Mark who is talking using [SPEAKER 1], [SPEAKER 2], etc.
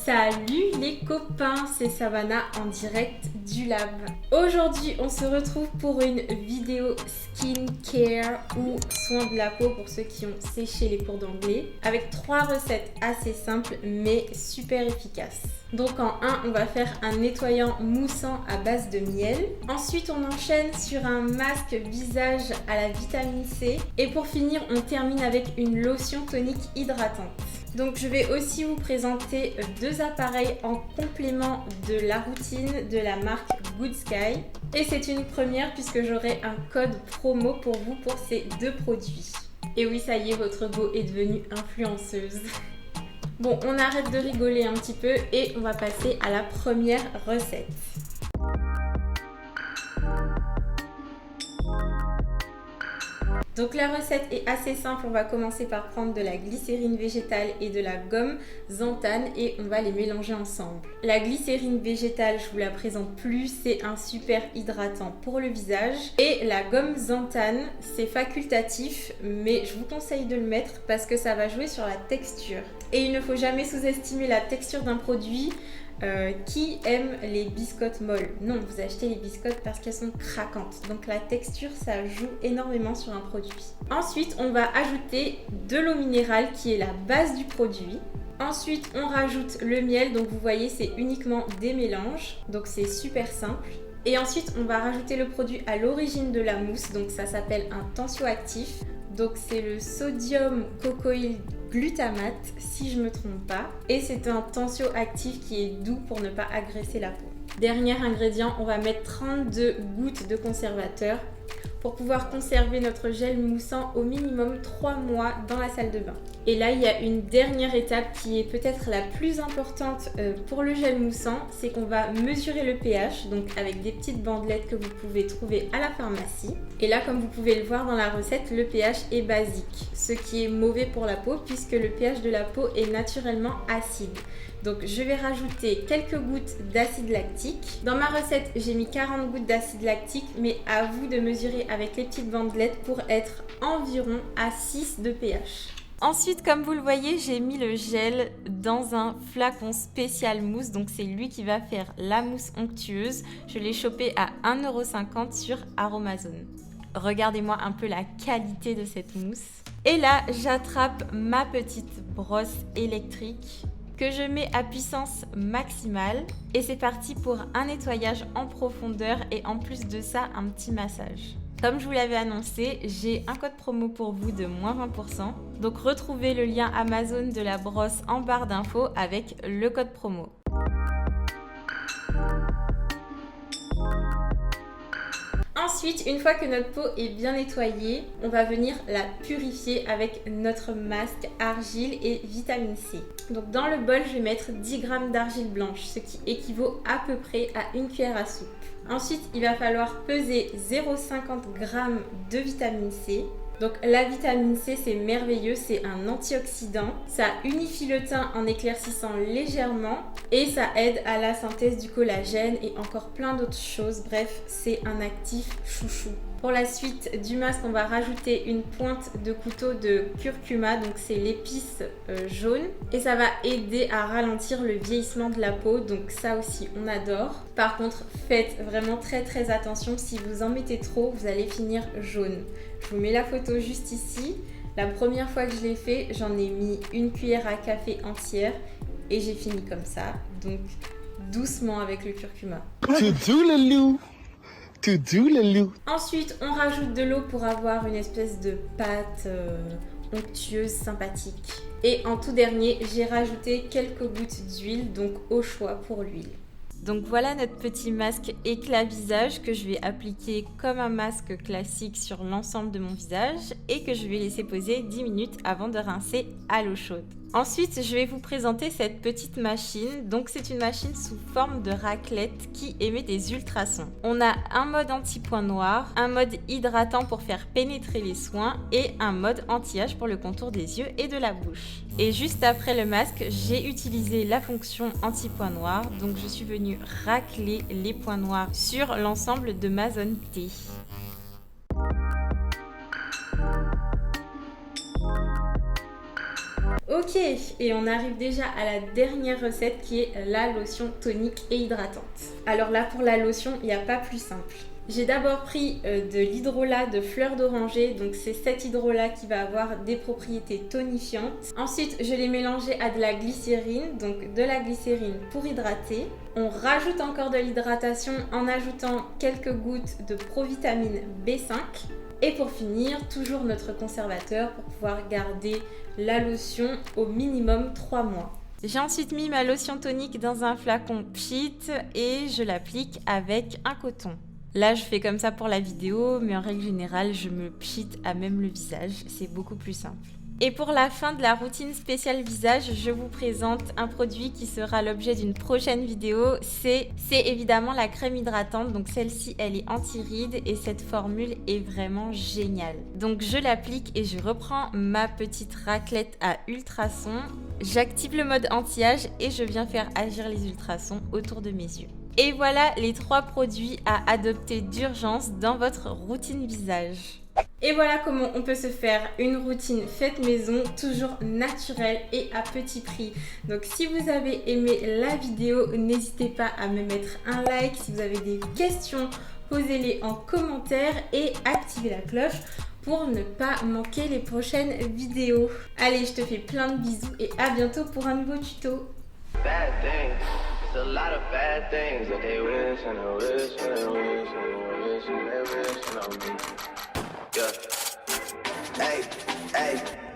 [SPEAKER 1] Salut les copains, c'est Savannah en direct du lab. Aujourd'hui, on se retrouve pour une vidéo skincare ou soins de la peau pour ceux qui ont séché les cours d'anglais, avec 3 recettes assez simples mais super efficaces. Donc en 1, on va faire un nettoyant moussant à base de miel. Ensuite, on enchaîne sur un masque visage à la vitamine C. Et pour finir, on termine avec une lotion tonique hydratante. Donc je vais aussi vous présenter 2 appareils en complément de la routine de la marque Good Sky. Et c'est une première puisque j'aurai un code promo pour vous pour ces 2 produits. Et oui, ça y est, votre go est devenue influenceuse. Bon, on arrête de rigoler un petit peu et on va passer à la première recette. Donc la recette est assez simple, on va commencer par prendre de la glycérine végétale et de la gomme xanthane et on va les mélanger ensemble. La glycérine végétale, je vous la présente plus, c'est un super hydratant pour le visage. Et la gomme xanthane, c'est facultatif, mais je vous conseille de le mettre parce que ça va jouer sur la texture. Et il ne faut jamais sous-estimer la texture d'un produit. Qui aime les biscottes molles? Non, vous achetez les biscottes parce qu'elles sont craquantes. Donc la texture, ça joue énormément sur un produit. Ensuite, on va ajouter de l'eau minérale qui est la base du produit. Ensuite, on rajoute le miel. Donc vous voyez, c'est uniquement des mélanges. Donc c'est super simple. Et ensuite, on va rajouter le produit à l'origine de la mousse. Donc ça s'appelle un tensioactif. Donc c'est le sodium cocoïl glutamate si je ne me trompe pas. Et c'est un tensioactif qui est doux pour ne pas agresser la peau. Dernier ingrédient, on va mettre 32 gouttes de conservateur pour pouvoir conserver notre gel moussant au minimum 3 mois dans la salle de bain. Et là, il y a une dernière étape qui est peut-être la plus importante pour le gel moussant, c'est qu'on va mesurer le pH, donc avec des petites bandelettes que vous pouvez trouver à la pharmacie. Et là, comme vous pouvez le voir dans la recette, le pH est basique, ce qui est mauvais pour la peau puisque le pH de la peau est naturellement acide. Donc je vais rajouter quelques gouttes d'acide lactique. Dans ma recette, j'ai mis 40 gouttes d'acide lactique, mais à vous de mesurer avec les petites bandelettes pour être environ à 6 de pH. Ensuite, comme vous le voyez, j'ai mis le gel dans un flacon spécial mousse. Donc c'est lui qui va faire la mousse onctueuse. Je l'ai chopé à 1,50 € sur Aromazone. Regardez-moi un peu la qualité de cette mousse. Et là, j'attrape ma petite brosse électrique que je mets à puissance maximale et c'est parti pour un nettoyage en profondeur et en plus de ça un petit massage. Comme je vous l'avais annoncé, j'ai un code promo pour vous de moins 20%. Donc retrouvez le lien Amazon de la brosse en barre d'infos avec le code promo. Ensuite, une fois que notre peau est bien nettoyée, on va venir la purifier avec notre masque argile et vitamine C. Donc dans le bol, je vais mettre 10 g d'argile blanche, ce qui équivaut à peu près à une cuillère à soupe. Ensuite, il va falloir peser 0,50 g de vitamine C. Donc la vitamine C, c'est merveilleux, c'est un antioxydant. Ça unifie le teint en éclaircissant légèrement et ça aide à la synthèse du collagène et encore plein d'autres choses. Bref, c'est un actif chouchou. Pour la suite du masque, on va rajouter une pointe de couteau de curcuma, donc c'est l'épice jaune. Et ça va aider à ralentir le vieillissement de la peau, donc ça aussi on adore. Par contre, faites vraiment très attention, si vous en mettez trop, vous allez finir jaune. Je vous mets la photo juste ici. La première fois que je l'ai fait, j'en ai mis une cuillère à café entière et j'ai fini comme ça. Donc doucement avec le curcuma. Ensuite, on rajoute de l'eau pour avoir une espèce de pâte onctueuse, sympathique. Et en tout dernier, j'ai rajouté quelques gouttes d'huile, donc au choix pour l'huile. Donc voilà notre petit masque éclat visage que je vais appliquer comme un masque classique sur l'ensemble de mon visage et que je vais laisser poser 10 minutes avant de rincer à l'eau chaude. Ensuite, je vais vous présenter cette petite machine. Donc c'est une machine sous forme de raclette qui émet des ultrasons. On a un mode anti-point noir, un mode hydratant pour faire pénétrer les soins et un mode anti-âge pour le contour des yeux et de la bouche. Et juste après le masque, j'ai utilisé la fonction anti-point noir. Donc je suis venue racler les points noirs sur l'ensemble de ma zone T. Ok, et on arrive déjà à la dernière recette qui est la lotion tonique et hydratante. Alors là, pour la lotion, il n'y a pas plus simple. J'ai d'abord pris de l'hydrolat de fleur d'oranger, donc c'est cet hydrolat qui va avoir des propriétés tonifiantes. Ensuite, je l'ai mélangé à de la glycérine, donc de la glycérine pour hydrater. On rajoute encore de l'hydratation en ajoutant quelques gouttes de provitamine B5. Et pour finir, toujours notre conservateur pour pouvoir garder la lotion au minimum 3 mois. J'ai ensuite mis ma lotion tonique dans un flacon Pchit et je l'applique avec un coton. Là, je fais comme ça pour la vidéo, mais en règle générale, je me pchit à même le visage. C'est beaucoup plus simple. Et pour la fin de la routine spéciale visage, je vous présente un produit qui sera l'objet d'une prochaine vidéo. C'est évidemment la crème hydratante. Donc celle-ci, elle est anti-rides et cette formule est vraiment géniale. Donc je l'applique et je reprends ma petite raclette à ultrasons. J'active le mode anti-âge et je viens faire agir les ultrasons autour de mes yeux. Et voilà les 3 produits à adopter d'urgence dans votre routine visage. Et voilà comment on peut se faire une routine faite maison, toujours naturelle et à petit prix. Donc si vous avez aimé la vidéo, n'hésitez pas à me mettre un like. Si vous avez des questions, posez-les en commentaire et activez la cloche pour ne pas manquer les prochaines vidéos. Allez, je te fais plein de bisous et à bientôt pour un nouveau tuto. A lot of bad things that they wish and they wish and they wish and they wish and they wish on me. Yeah. Hey, hey.